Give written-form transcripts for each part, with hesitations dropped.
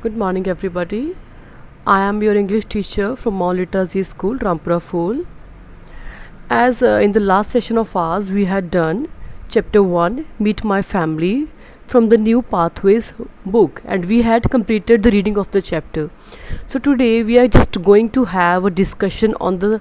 Good morning, everybody. I am your English teacher from Mount Literacy School, Rampura Phul. As in the last session of ours, we had done chapter 1, Meet My Family, from the New Pathways book, and we had completed the reading of the chapter. So today we are just going to have a discussion on the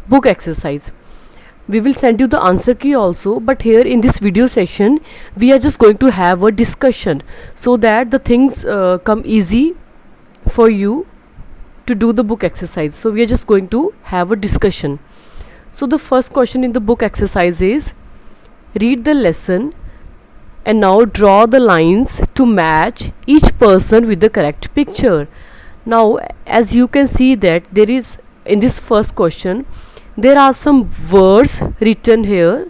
book exercise. We will send you the answer key also, but here in this video session we are just going to have a discussion so that the things come easy for you to do the book exercise. So we are just going to have a discussion. So the first question in the book exercise is, read the lesson and now draw the lines to match each person with the correct picture. Now as you can see that there is, in this first question, there are some words written here,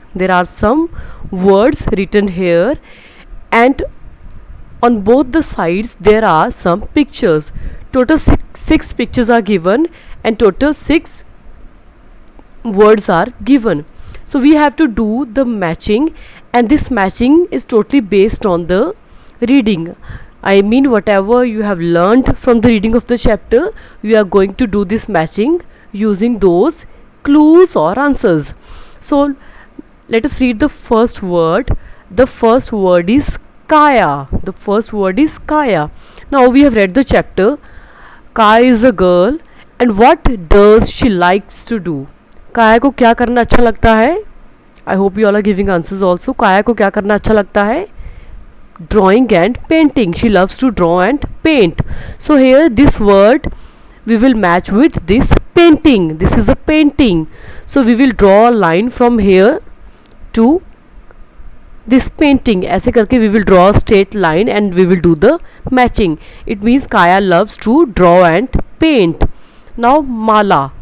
and on both the sides there are some pictures. Total six pictures are given and total 6 words are given. So we have to do the matching, and this matching is totally based on the reading. I mean, whatever you have learned from the reading of the chapter, we are going to do this matching using those clues or answers. So let us read the first word. The first word is Kaya. Now we have read the chapter. Kaya is a girl, and what does she likes to do? Kaya को क्या करना अच्छा लगता है? I hope you all are giving answers also. Kaya को क्या करना अच्छा लगता है? Drawing and painting. She loves to draw and paint. So here this word we will match with this painting. This is a painting. So we will draw a line from here to this painting. ऐसे करके we will draw a straight line and we will do the matching. It means Kaya loves to draw and paint. Now Mala.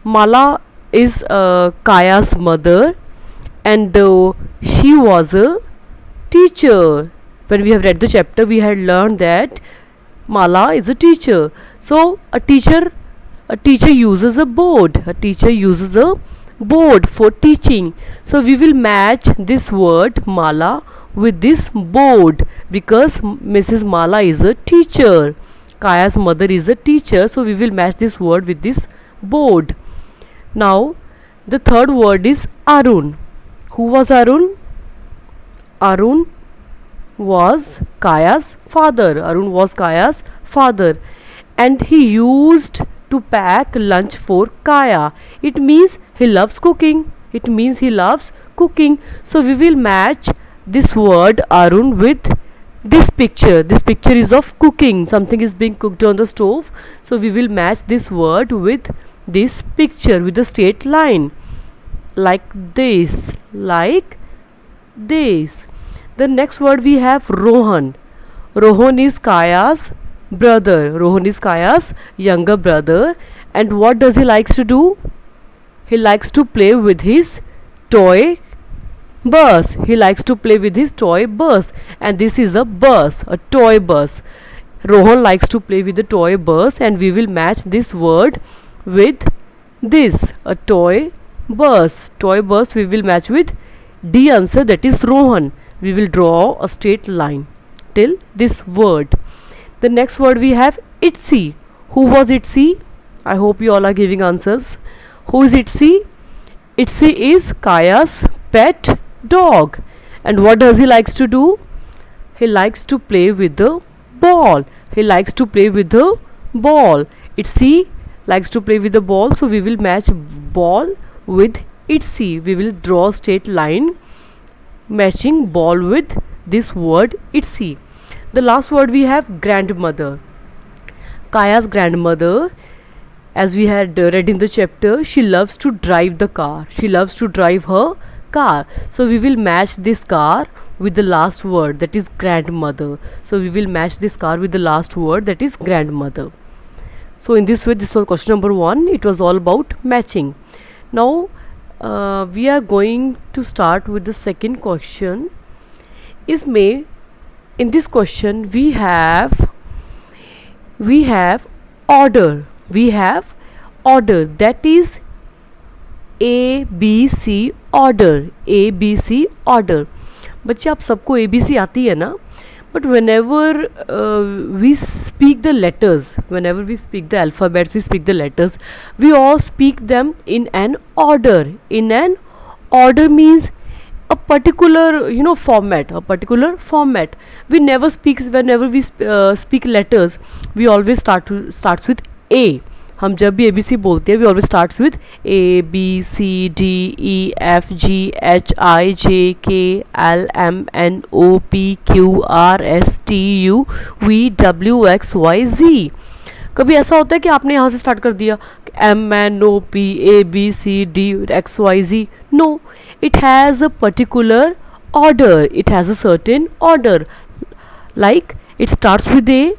Mala is Kaya's mother, and she was a teacher. When we have read the chapter, we had learned that Mala is a teacher. So a teacher uses a board. For teaching. So we will match this word Mala with this board, because Mrs. Mala is a teacher. Kaya's mother is a teacher. So we will match this word with this board. Now the third word is Arun. Who was Arun? Arun was Kaya's father. And he used to pack lunch for Kaya. It means he loves cooking. So we will match this word Arun with this picture. This picture is of cooking. Something is being cooked on the stove. So we will match this word with this picture with a straight line. Like this. The next word we have Rohan. Rohan is Kaya's younger brother. And what does he likes to do? He likes to play with his toy bus. And this is a toy bus. Rohan likes to play with the toy bus, and we will match this word with this, a toy bus. We will match with D answer, that is Rohan. We will draw a straight line till this word. The next word we have Itzy. Who was Itzy? I hope you all are giving answers. Who is Itzy? Itzy is Kaya's pet dog. And what does he likes to do? He likes to play with the ball. Itzy likes to play with the ball. So we will match ball with Itzy. We will draw a straight line matching ball with this word Itzy. The last word we have grandmother. Kaya's grandmother, as we had read in the chapter, she loves to drive her car. So we will match this car with the last word, that is grandmother. So in this way, this was question number 1. It was all about matching. Now we are going to start with the second question. In this question we have order. That is ABC order. बच्चे आप सबको ABC आती है ना? but whenever we speak the letters, whenever we speak the alphabets, we speak the letters, we all speak them in an order. In an order means a particular, you know, format, a particular format. We never speak, whenever we speak letters, we always starts with A. हम जब भी ABC बोलते हैं, we always starts with A B C D E F G H I J K L M N O P Q R S T U V W X Y Z. कभी ऐसा होता है कि आपने यहाँ से स्टार्ट कर दिया M N O P A B C D X Y Z? No, it has a particular order. It has a certain order. Like it starts with A,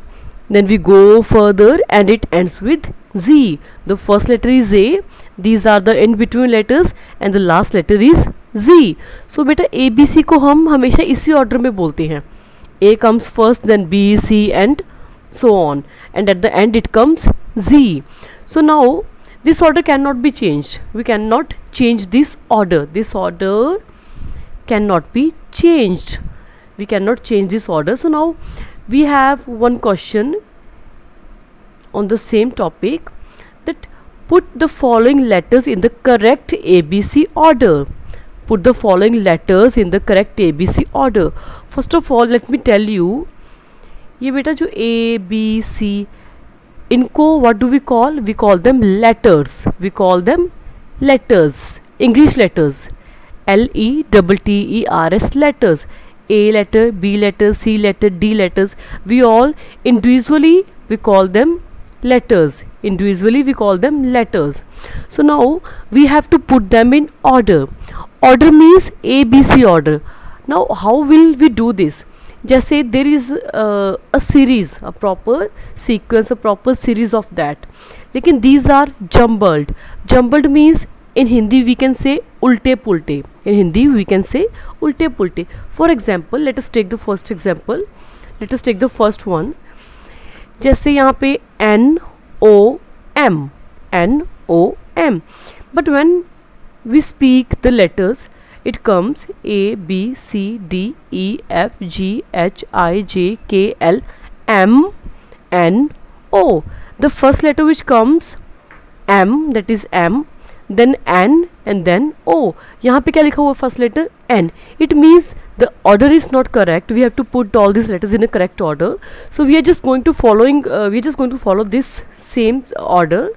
then we go further and it ends with Z. The first letter is A, these are the in between letters and the last letter is Z. So बेटा ABC को हम हमेशा इसी order में बोलते हैं. A comes first, then B, C and so on, and at the end it comes Z. So now this order cannot be changed. We cannot change this order. This order cannot be changed. We cannot change this order. So now we have one question on the same topic, that put the following letters in the correct ABC order. Put the following letters in the correct ABC order. First of all, let me tell you, ये बेटा जो A, B, C, इनको what do we call? We call them letters. We call them letters. English letters. Letters. Letters. A letter, B letter, C letter, D letters. We all individually we call them letters. Individually we call them letters. So now we have to put them in order. Order means ABC order. Now how will we do this? जैसे there is a series, a proper sequence, a proper series of that. लेकिन these are jumbled. Jumbled means in Hindi we can say ulte pulte. In Hindi we can say ulte pulte. For example, let us take the first example. Let us take the first one. जैसे यहाँ पे NOM. But when we speak the letters, it comes A, B, C, D, E, F, G, H, I, J, K, L, M, N, O. The first letter which comes M, that is M, then N and then O. यहाँ पे क्या लिखा हुआ first letter N. It means the order is not correct. We have to put all these letters in a correct order. So we are just going to follow this same order.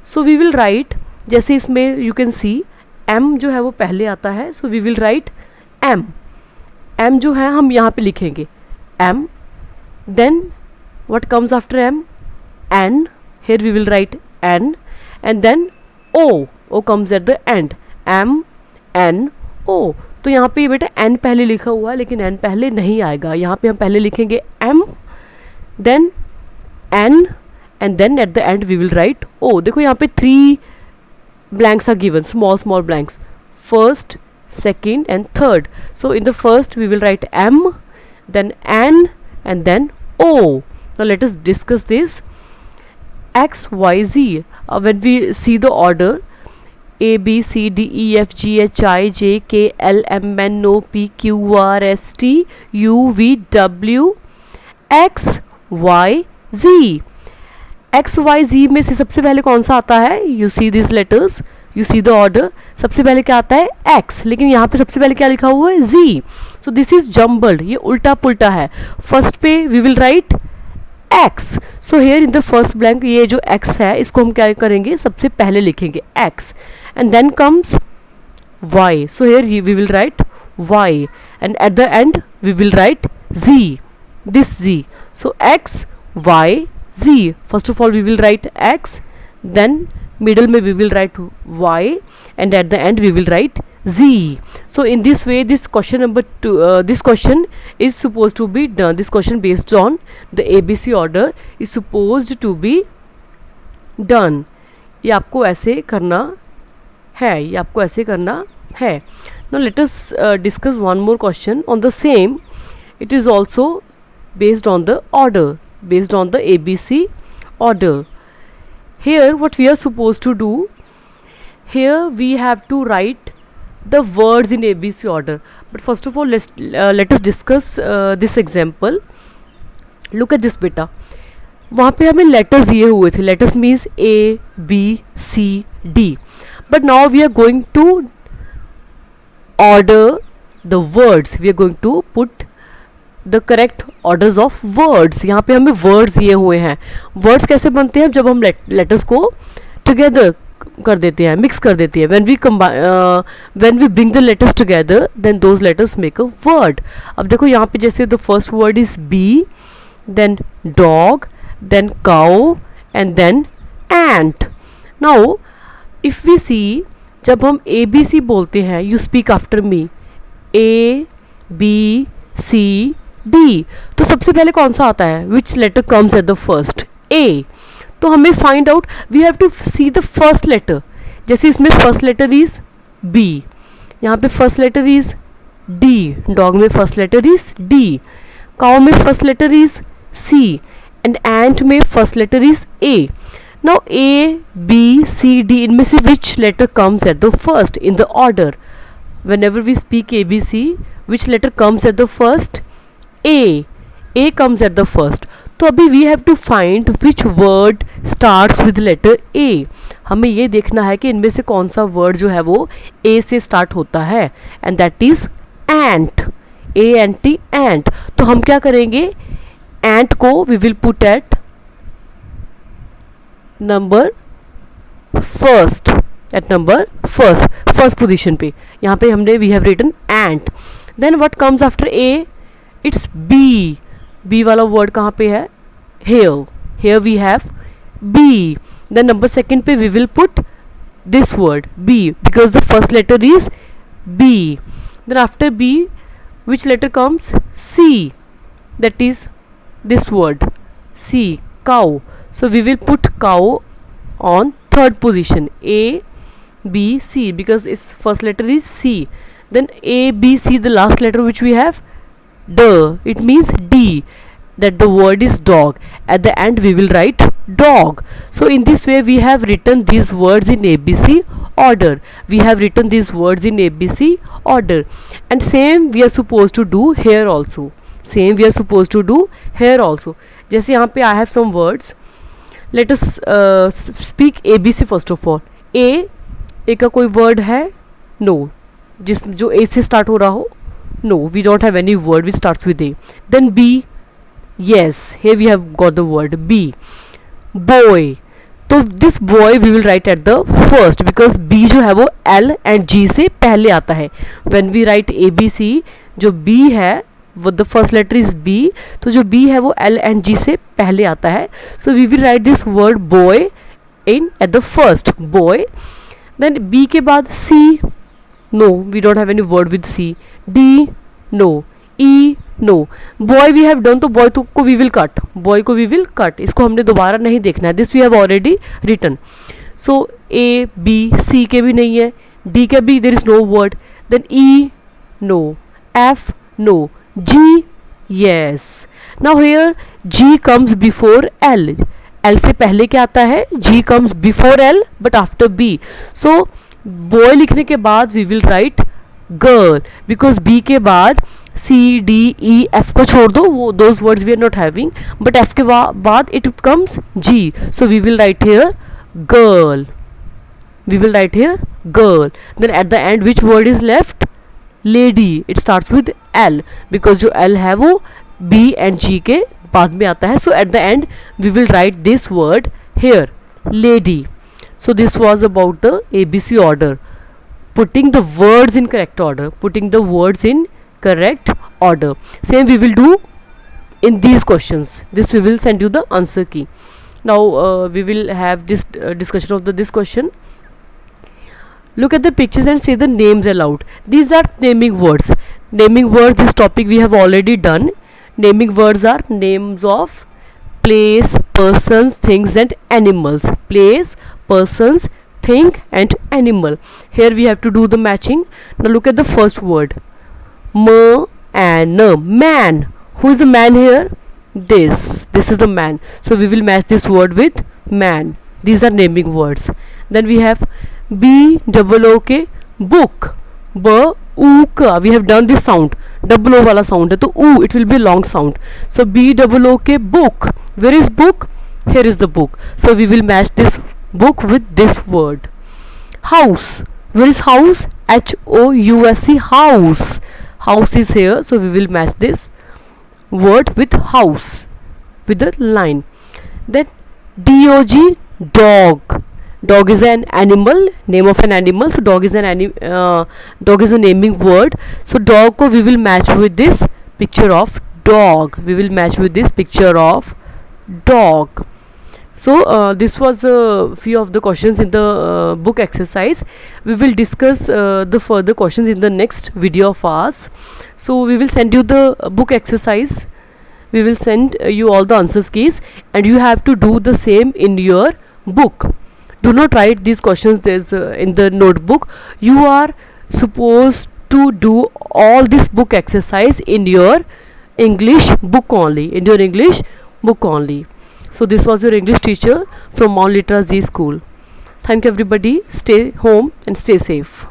So we will write, जैसे इसमें you can see M जो है वो पहले आता है. So we will write M. M जो है हम यहाँ पे लिखेंगे M. Then what comes after M? N. Here we will write N. And then O. O comes at the end. M, N, O. तो यहाँ पे बेटा N पहले लिखा हुआ है, लेकिन N पहले नहीं आएगा. यहाँ पे हम पहले लिखेंगे M, then N, and then at the end we will write O. देखो यहाँ पे 3 blanks are given, small blanks. First, second and third. So in the first we will write M, then N, and then O. Now let us discuss this. X, Y, Z. When we see the order, A, B, C, D, E, F, G, H, I, J, K, L, M, N, O, P, Q, R, S, T, U, V, W, X, Y, Z. X, Y, Z में से सबसे पहले कौन सा आता है? You see these letters, you see the order. सबसे पहले क्या आता है? X. लेकिन यहाँ पे सबसे पहले क्या लिखा हुआ है? Z. So this is jumbled. ये उल्टा पुल्टा है. First पे we will write X. So here in the first blank, ये जो X है इसको हम क्या करेंगे? सबसे पहले लिखेंगे X. And then comes Y. So here we will write Y. And at the end we will write Z. This Z. So X, Y, Z. First of all we will write X, then middle में we will write Y, and at the end we will write Z. So in this way this question number 2, this question is supposed to be done. This question based on the ABC order is supposed to be done. ये आपको ऐसे करना है, ये आपको ऐसे करना है. Now let us discuss one more question on the same. It is also based on the order, based on the ABC order. Here what we are supposed to do, here we have to write the words in ABC order. But first of all, let us discuss this example. Look at this beta. वहाँ पे हमें letters दिए हुए थे. Letters means A, B, C, D. But now we are going to order the words. We are going to put the correct orders of words. यहाँ पे हमें words दिए हुए हैं. Words कैसे बनते हैं? जब हम letters को together कर देते हैं, mix कर देते हैं. When we bring the letters together, then those letters make a word. अब देखो यहाँ पे जैसे the first word is B, then dog, then cow, and then ant. Now if we see, जब हम ABC बोलते हैं, you speak after me, A, B, C, D. तो सबसे पहले कौन सा आता है? Which letter comes at the first? A. तो हमें find out, we have to see the first letter. जैसे इसमें first letter is B, यहाँ पे first letter is D, dog में first letter is D, cow में first letter is C, and ant में first letter is A. Now A, B, C, D, इनमें से which letter comes at the first in the order? Whenever we speak ABC, which letter comes at the first? A. A comes at the first. तो अभी we have to find which word starts with letter A. हमें ये देखना है कि इनमें से कौन सा word जो है वो A से start होता है, and that is ant. A-N-T, ant. तो हम क्या करेंगे? ant को we will put at number first. At number first position पे. यहाँ पे हमने we have written ant. Then what comes after A? It's B. B वाला word कहाँ पे है? Here. Here we have B. Then number second पे we will put this word B, because the first letter is B. Then after B, which letter comes? C. That is this word C, cow. So we will put cow on third position, A, B, C, because its first letter is C. Then A, B, C, the last letter which we have, D. It means D, that the word is dog. At the end we will write dog. So in this way we have written these words in ABC order. We have written these words in ABC order. And same we are supposed to do here also. Same we are supposed to do here also. जैसे यहाँ पे I have some words. Let us speak ABC first of all. A का कोई word है? No. जो A से start हो रहा हो? No, we don't have any word which starts with A. Then B. Yes, here we have got the word B. Boy. तो this boy we will write at the first, because B जो है वो L and G से पहले आता है. When we write ABC, जो B है वो the first letter is B, तो जो B है वो L and G से पहले आता है. So we will write this word boy in at the first, boy. Then B के बाद C. No, we don't have any word with C. D. No. E. No. Boy we have done, तो boy को we will cut. Boy को we will cut. इसको हमने दोबारा नहीं देखना है. This we have already written. So A, B, C के भी नहीं है. D के भी there is no word. Then E. No. F. No. G. Yes. Now here G comes before L. L से पहले क्या आता है? G comes before L but after B. So boy लिखने के बाद we will write girl, because B के बाद C, D, E, F को छोड़ दो, वो those words we are not having, but F के बाद it comes G. So we will write here girl. We will write here girl. Then at the end which word is left? Lady. It starts with L, because जो L है वो B and G के बाद में आता है. So at the end we will write this word here, lady. So this was about the ABC order, putting the words in correct order, putting the words in correct order. Same we will do in these questions. This we will send you the answer key. Now we will have this discussion of this question. Look at the pictures and say the names aloud. These are naming words. Naming words, this topic we have already done. Naming words are names of place, persons, things and animals. Place, persons, thing and animal. Here we have to do the matching. Now look at the first word. Man. Who is the man here? This is the man. So we will match this word with man. These are naming words. Then we have BOOK, book. ब ऊ का we have done this sound, double O वाला sound है तो ऊ it will be long sound. So B double O के book, where is book, here is the book, so we will match this book with this word. House, where is house, h o u s e, house, house is here, so we will match this word with house with the line. Then dog, dog, dog is an animal, name of an animal, so dog is dog is a naming word, so dog ko we will match with this picture of dog, we will match with this picture of dog. So this was a few of the questions in the book exercise. We will discuss the further questions in the next video of ours. So we will send you the book exercise, we will send you all the answers keys, and you have to do the same in your book. Do not write these questions there's in the notebook. You are supposed to do all this book exercise in your English book only, in your English book only. So this was your English teacher from Mount Litra Z School. Thank you everybody. Stay home and stay safe.